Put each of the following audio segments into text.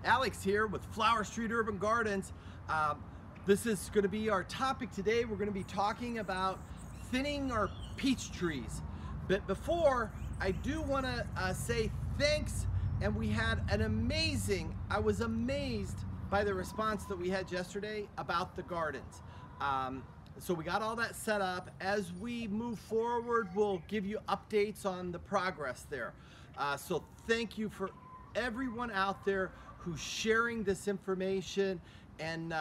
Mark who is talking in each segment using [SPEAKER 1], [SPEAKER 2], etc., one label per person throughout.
[SPEAKER 1] Alex here with Flower Street Urban Gardens. This is going to be our topic today. We're going to be talking about thinning our peach trees. But before, I do want to say thanks, and we had an amazing, I was amazed by the response that we had yesterday about the gardens. So we got all that set up. As we move forward, we'll give you updates on the progress there. So thank you for everyone out there who's sharing this information and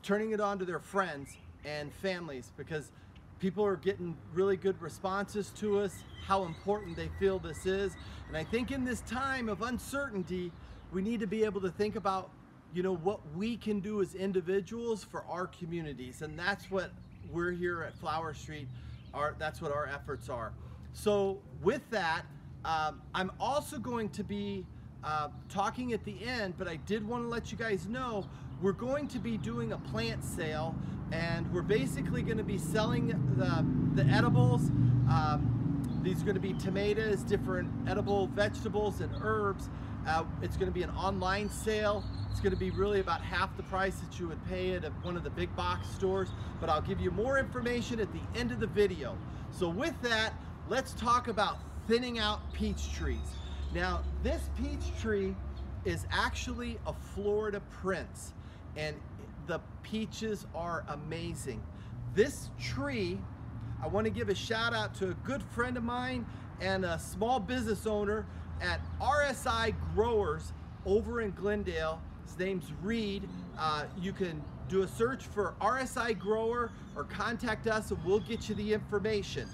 [SPEAKER 1] turning it on to their friends and families, because people are getting really good responses to us, how important they feel this is. And I think in this time of uncertainty, we need to be able to think about, you know, what we can do as individuals for our communities. And that's what we're here at Flower Street, that's what our efforts are. So with that, I'm also going to be talking at the end, but I did want to let you guys know we're going to be doing a plant sale, and we're basically going to be selling the edibles. These are going to be tomatoes, different edible vegetables and herbs. It's going to be an online sale. It's going to be really about half the price that you would pay at one of the big box stores, but I'll give you more information at the end of the video. So with that, let's talk about thinning out peach trees. Now, this peach tree is actually a Florida Prince, and the peaches are amazing. This tree, I want to give a shout out to a good friend of mine and a small business owner at RSI Growers over in Glendale. His name's Reed. You can do a search for RSI Grower or contact us and we'll get you the information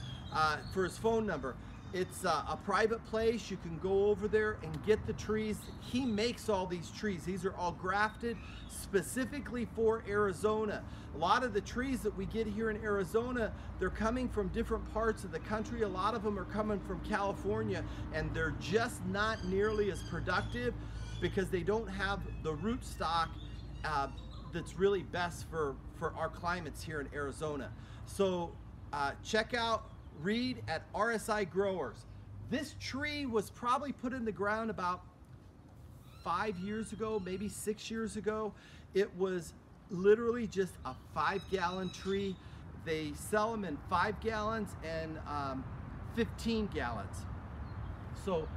[SPEAKER 1] for his phone number. It's a private place. You can go over there and get the trees. He makes all these trees. These are all grafted specifically for Arizona. A lot of the trees that we get here in Arizona, they're coming from different parts of the country. A lot of them are coming from California, and they're just not nearly as productive because they don't have the root stock that's really best for our climates here in Arizona. So check out Reed at RSI Growers. This tree was probably put in the ground about 5 years ago, maybe 6 years ago. It was literally just a 5-gallon tree. They sell them in 5 gallons and 15 gallons. So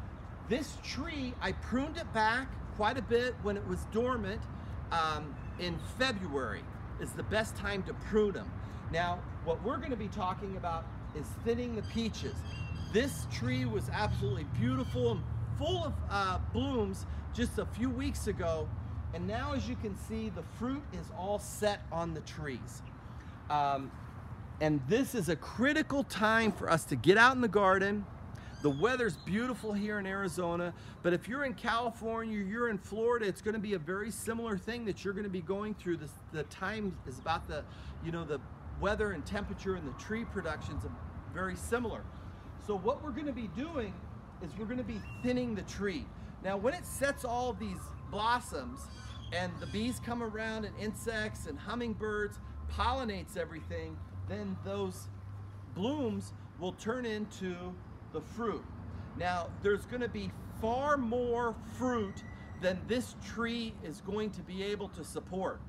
[SPEAKER 1] this tree, I pruned it back quite a bit when it was dormant. In February is the best time to prune them. Now, what we're going to be talking about is thinning the peaches. This tree was absolutely beautiful and full of blooms just a few weeks ago, and now as you can see, the fruit is all set on the trees. And this is a critical time for us to get out in the garden. The weather's beautiful here in Arizona, but if you're in California, you're in Florida, it's going to be a very similar thing that you're going to be going through. The time is about the weather and temperature, and the tree productions are very similar. So what we're going to be doing is we're going to be thinning the tree. Now when it sets all these blossoms and the bees come around and insects and hummingbirds pollinates everything, then those blooms will turn into the fruit. Now there's going to be far more fruit than this tree is going to be able to support.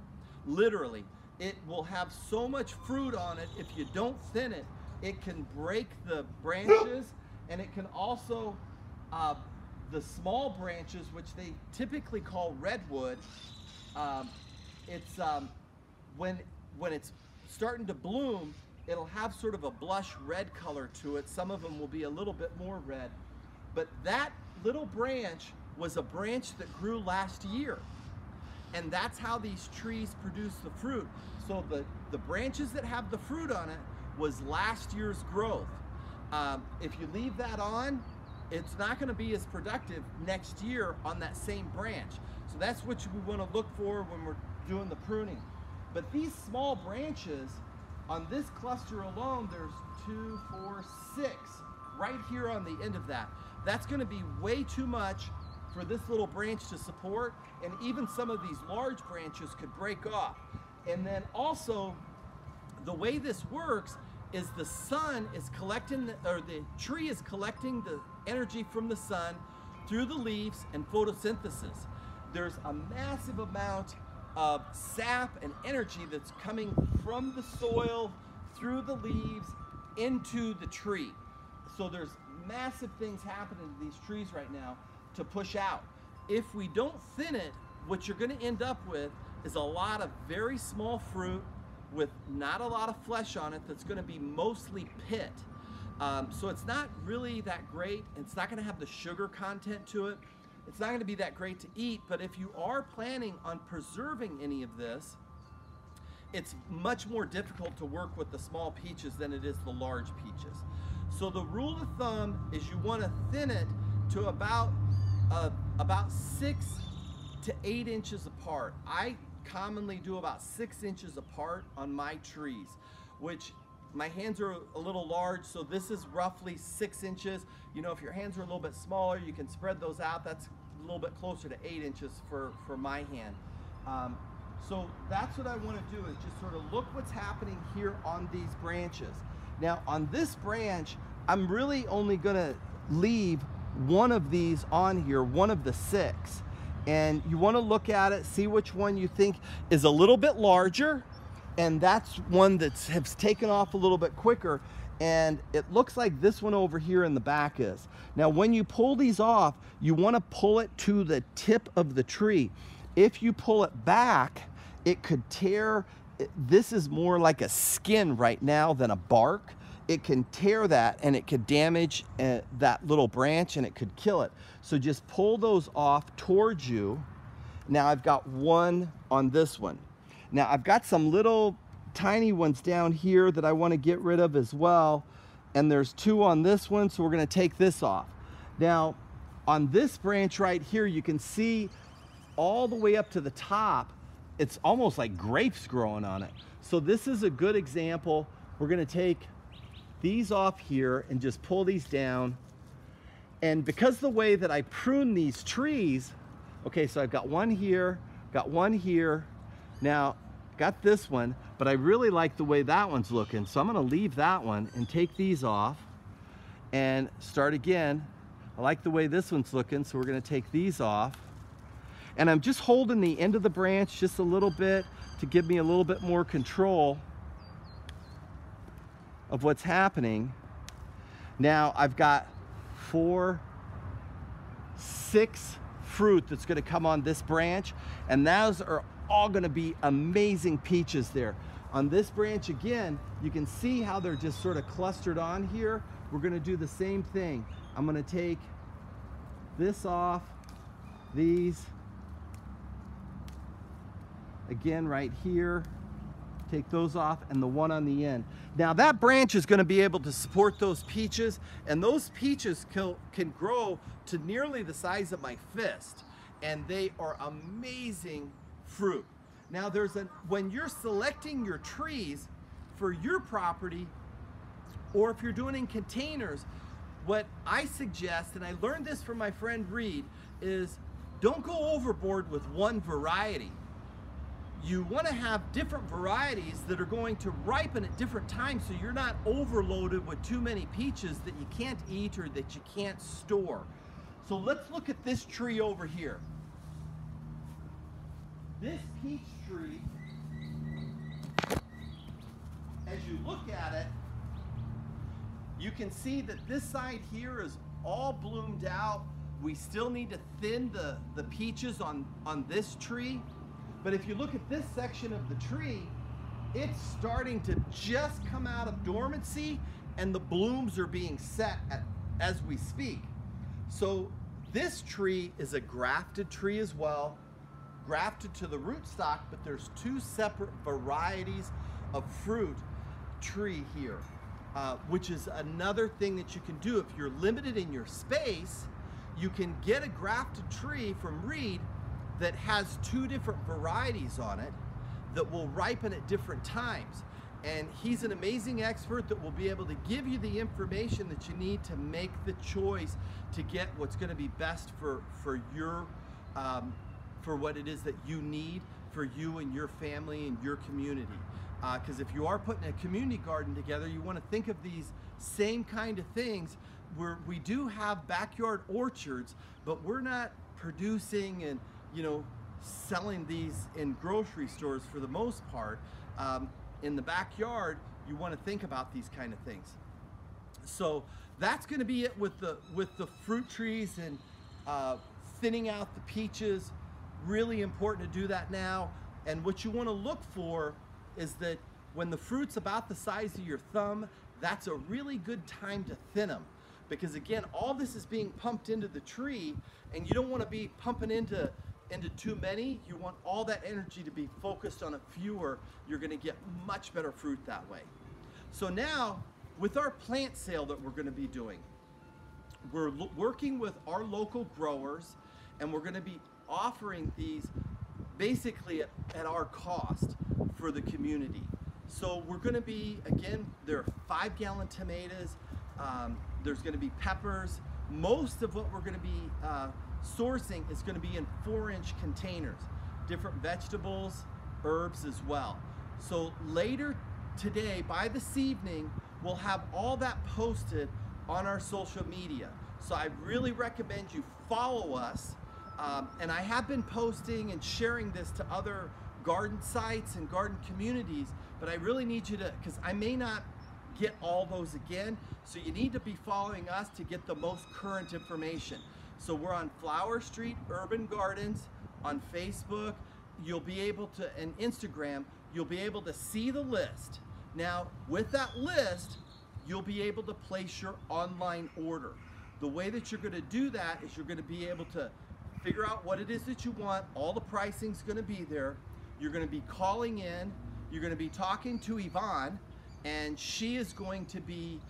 [SPEAKER 1] Literally, it will have so much fruit on it. If you don't thin it, it can break the branches, and it can also, the small branches, which they typically call redwood, when it's starting to bloom, it'll have sort of a blush red color to it. Some of them will be a little bit more red. But that little branch was a branch that grew last year. And that's how these trees produce the fruit. So the branches that have the fruit on it was last year's growth. If you leave that on, it's not going to be as productive next year on that same branch. So that's what we want to look for when we're doing the pruning. But these small branches, on this cluster alone, there's 2, 4, 6 right here on the end of that. That's going to be way too much for this little branch to support, and even some of these large branches could break off. And then also, the way this works is the sun is collecting, or the tree is collecting the energy from the sun through the leaves and photosynthesis. there's a massive amount of sap and energy that's coming from the soil, through the leaves, into the tree. So there's massive things happening to these trees right now to push out. If we don't thin it, what you're going to end up with is a lot of very small fruit with not a lot of flesh on it that's going to be mostly pit. So it's not really that great. It's not going to have the sugar content to it. It's not going to be that great to eat, but if you are planning on preserving any of this, it's much more difficult to work with the small peaches than it is the large peaches. So the rule of thumb is you want to thin it to about 6 to 8 inches apart. I commonly do about 6 inches apart on my trees, which my hands are a little large, so this is roughly 6 inches. You know, if your hands are a little bit smaller, you can spread those out. That's a little bit closer to 8 inches for my hand. So that's what I want to do, is just sort of look what's happening here on these branches. Now on this branch, I'm really only going to leave one of these on here, one of the 6. And you want to look at it, see which one you think is a little bit larger, and that's one that has taken off a little bit quicker. And it looks like this one over here in the back is. Now when you pull these off, you want to pull it to the tip of the tree. If you pull it back, it could tear. This is more like a skin right now than a bark. It can tear that and it could damage that little branch and it could kill it. So just pull those off towards you. Now I've got one on this one. Now I've got some little tiny ones down here that I want to get rid of as well. And there's 2 on this one, so we're going to take this off. Now on this branch right here, you can see all the way up to the top, it's almost like grapes growing on it. So this is a good example. We're going to take these off here and just pull these down. And because the way that I prune these trees, okay, so I've got one here, got one here, now got this one, but I really like the way that one's looking, so I'm going to leave that one and take these off and start again. I like the way this one's looking, so we're going to take these off. And I'm just holding the end of the branch just a little bit to give me a little bit more control of what's happening. Now I've got 4, 6 fruit that's going to come on this branch, and those are all going to be amazing peaches there. On this branch again, you can see how they're just sort of clustered on here. We're going to do the same thing. I'm going to take this off, these again right here, take those off, and the one on the end. Now that branch is going to be able to support those peaches, and those peaches can grow to nearly the size of my fist, and they are amazing fruit. Now when you're selecting your trees for your property, or if you're doing in containers, what I suggest, and I learned this from my friend Reed, is don't go overboard with one variety. You want to have different varieties that are going to ripen at different times, so you're not overloaded with too many peaches that you can't eat or that you can't store. So let's look at this tree over here. This peach tree, as you look at it, you can see that this side here is all bloomed out. We still need to thin the peaches on this tree. But if you look at this section of the tree, it's starting to just come out of dormancy, and the blooms are being set as we speak. So this tree is a grafted tree as well, grafted to the rootstock, but there's 2 separate varieties of fruit tree here, which is another thing that you can do. If you're limited in your space, you can get a grafted tree from Reed that has 2 different varieties on it that will ripen at different times. And he's an amazing expert that will be able to give you the information that you need to make the choice to get what's going to be best for your for what it is that you need for you and your family and your community. Because if you are putting a community garden together, you want to think of these same kind of things, where we do have backyard orchards, but we're not producing and you know, selling these in grocery stores for the most part. In the backyard, you want to think about these kind of things. So that's going to be it with the fruit trees and thinning out the peaches. Really important to do that now. And what you want to look for is that when the fruit's about the size of your thumb, that's a really good time to thin them. Because again, all this is being pumped into the tree, and you don't want to be pumping into too many. You want all that energy to be focused on a fewer. You're going to get much better fruit that way. So now, with our plant sale that we're going to be doing, we're working with our local growers, and we're going to be offering these basically at our cost for the community. So we're going to be, again, there are 5-gallon tomatoes, there's going to be peppers. Most of what we're going to be sourcing is going to be in 4-inch containers, different vegetables, herbs as well. So later today, by this evening, we'll have all that posted on our social media. So I really recommend you follow us. And I have been posting and sharing this to other garden sites and garden communities, but I really need you to, because I may not get all those again, so you need to be following us to get the most current information. So we're on Flower Street Urban Gardens on Facebook. You'll be able to, and Instagram, you'll be able to see the list. Now, with that list, you'll be able to place your online order. The way that you're going to do that is you're going to be able to figure out what it is that you want. All the pricing's going to be there. You're going to be calling in. You're going to be talking to Yvonne, and she is going to be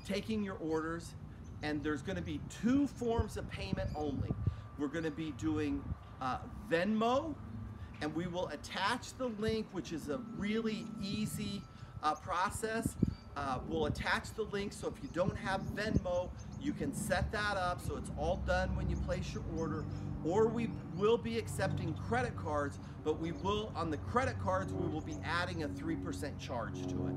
[SPEAKER 1] taking your orders. And there's going to be 2 forms of payment only. We're going to be doing Venmo, and we will attach the link, which is a really easy process. We'll attach the link, so if you don't have Venmo, you can set that up so it's all done when you place your order. Or we will be accepting credit cards, but we will, on the credit cards, we will be adding a 3% charge to it.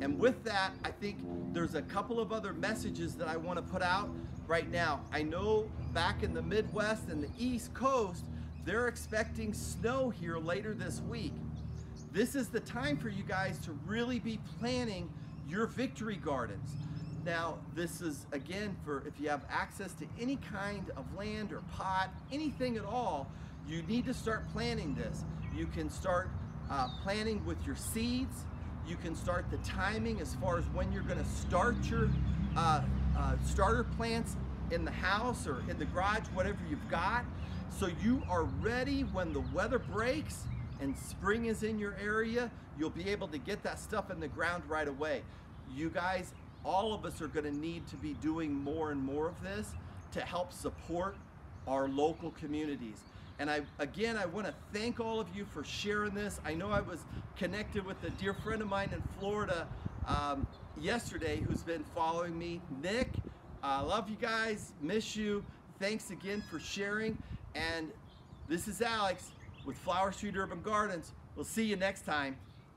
[SPEAKER 1] And with that, I think there's a couple of other messages that I want to put out right now. I know back in the Midwest and the East Coast, they're expecting snow here later this week. This is the time for you guys to really be planning your victory gardens. Now, this is, again, for if you have access to any kind of land or pot, anything at all, you need to start planning this. You can start planning with your seeds. You can start the timing as far as when you're going to start your starter plants in the house or in the garage, whatever you've got. So you are ready when the weather breaks and spring is in your area. You'll be able to get that stuff in the ground right away. You guys, all of us are going to need to be doing more and more of this to help support our local communities. And I want to thank all of you for sharing this. I know I was connected with a dear friend of mine in Florida yesterday who's been following me. Nick, I love you guys, miss you. Thanks again for sharing. And this is Alex with Flower Street Urban Gardens. We'll see you next time.